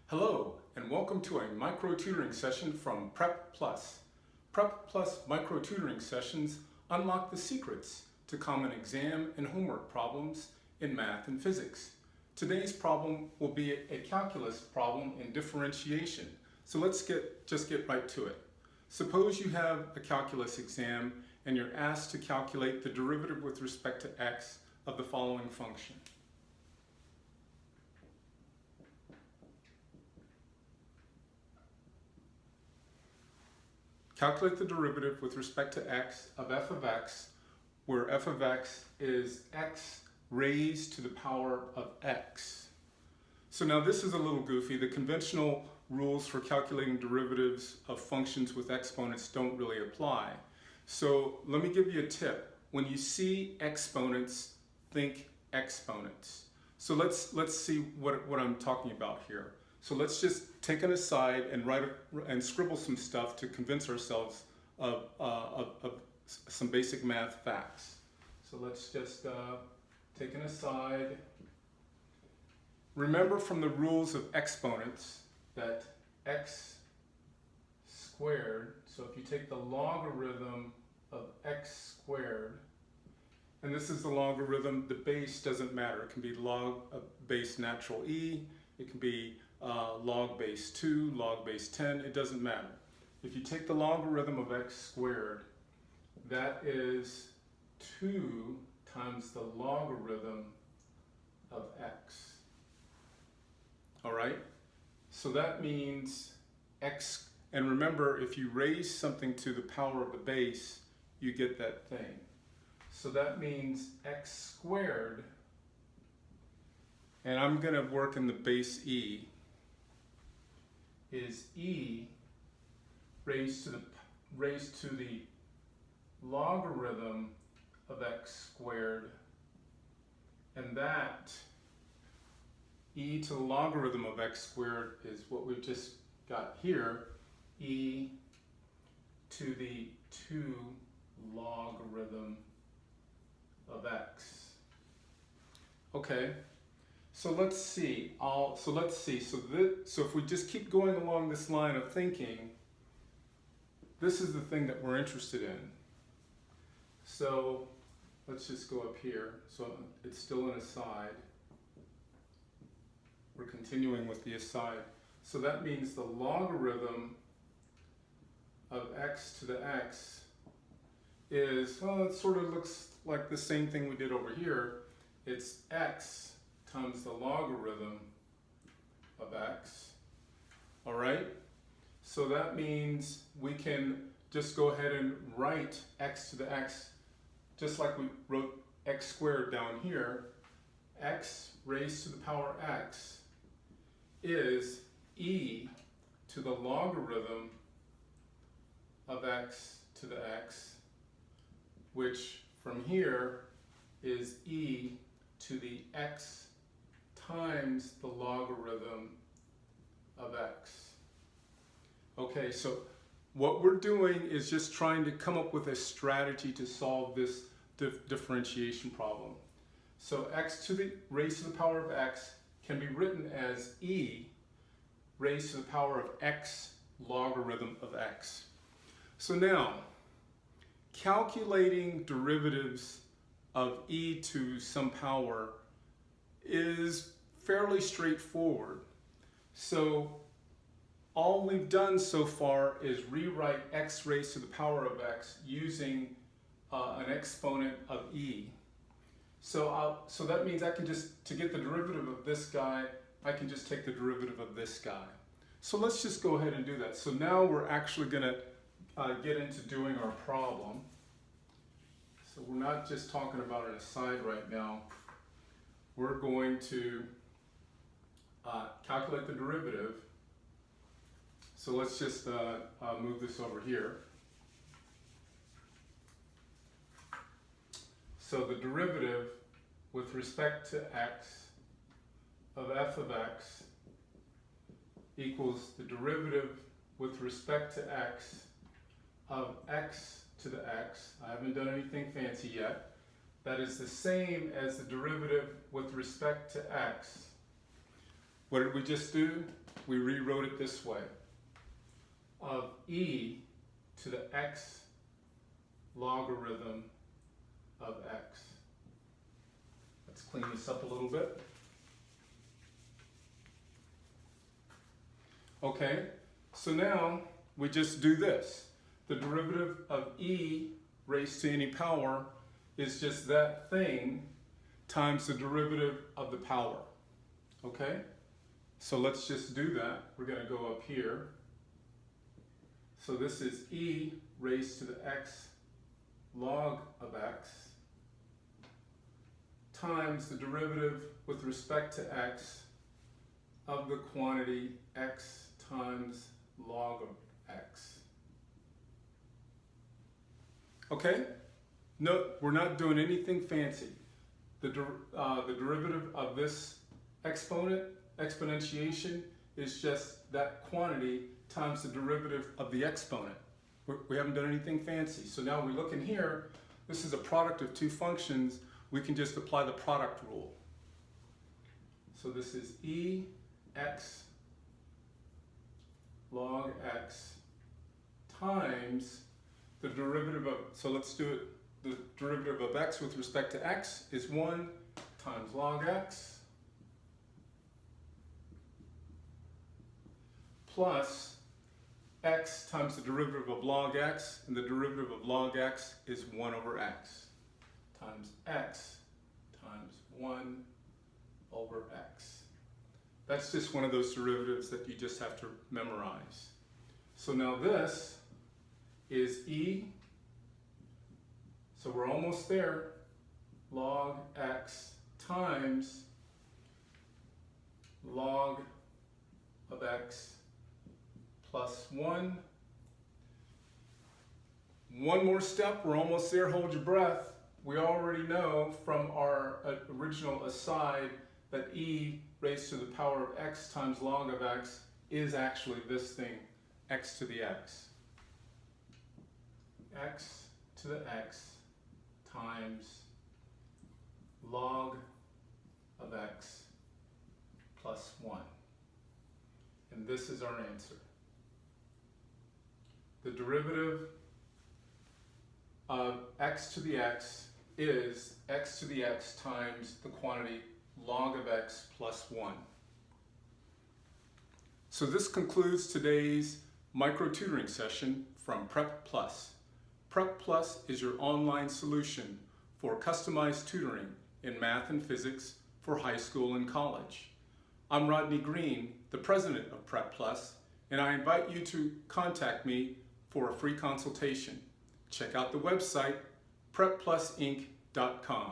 Hello, and welcome to a micro tutoring session from Prep Plus. Prep Plus micro tutoring sessions unlock the secrets to common exam and homework problems in math and physics. Today's problem will be a calculus problem in differentiation. So let's just get right to it. Suppose you have a calculus exam and you're asked to calculate the derivative with respect to x of the following function. Calculate the derivative with respect to x of f of x, where f of x is x raised to the power of x. So now this is a little goofy. The conventional rules for calculating derivatives of functions with exponents don't really apply. So let me give you a tip. When you see exponents, think exponents. So let's see what I'm talking about here. So let's just take an aside and scribble some stuff to convince ourselves of some basic math facts. So let's just take an aside. Remember from the rules of exponents that x squared, so if you take the logarithm of x squared, and this is the logarithm, the base doesn't matter. It can be log base natural e, it can be log base 2, log base 10, it doesn't matter. If you take the logarithm of x squared, that is 2 times the logarithm of x. All right? So that means x, and remember, if you raise something to the power of the base, you get that thing. So that means x squared, and I'm going to work in the base e, is e raised to the logarithm of x squared, and that e to the logarithm of x squared is what we've just got here, e to the 2 logarithm of x. Okay. So let's see. So if we just keep going along this line of thinking, this is the thing that we're interested in. So let's just go up here. So it's still an aside. We're continuing with the aside. So that means the logarithm of x to the x is, well, it sort of looks like the same thing we did over here. It's x times the logarithm of x. All right? So that means we can just go ahead and write x to the x just like we wrote x squared down here. X raised to the power x is e to the logarithm of x to the x, which from here is e to the x times the logarithm of x. Okay, so what we're doing is just trying to come up with a strategy to solve this differentiation problem. So x to the raised to the power of x can be written as e raised to the power of x logarithm of x. So now, calculating derivatives of e to some power is fairly straightforward. So all we've done so far is rewrite x raised to the power of x using an exponent of e. So that means I can just, to get the derivative of this guy, I can just take the derivative of this guy. So let's just go ahead and do that. So now we're actually going to get into doing our problem. So we're not just talking about an aside right now. We're going to calculate the derivative. So let's just move this over here. So the derivative with respect to x of f of x equals the derivative with respect to x of x to the x. I haven't done anything fancy yet. That is the same as the derivative with respect to x. What did we just do? we rewrote it this way, of e to the x logarithm of x. Let's clean this up a little bit. Okay, so now we just do this. The derivative of e raised to any power is just that thing times the derivative of the power. Okay, so let's just do that. We're going to go up here. So this is e raised to the x log of x times the derivative with respect to x of the quantity x times log of x. Okay? No, we're not doing anything fancy. The derivative of this exponent, exponentiation, is just that quantity times the derivative of the exponent. We haven't done anything fancy. So now we look in here, this is a product of two functions. We can just apply the product rule. So this is e x log x times the derivative of, so let's do it, the derivative of x with respect to x is 1 times log x plus x times the derivative of log x, and the derivative of log x is 1 over x times x times 1 over x. That's just one of those derivatives that you just have to memorize. So now this is e, so we're almost there, log x times log of x plus 1. One more step, we're almost there, hold your breath. We already know from our original aside that e raised to the power of x times log of x is actually this thing, x to the x. X to the x times log of x plus 1. And this is our answer. The derivative of x to the x is x to the x times the quantity log of x plus 1. So this concludes today's micro tutoring session from Prep Plus. Prep Plus is your online solution for customized tutoring in math and physics for high school and college. I'm Rodney Green, the president of Prep Plus, and I invite you to contact me for a free consultation. Check out the website prepplusinc.com.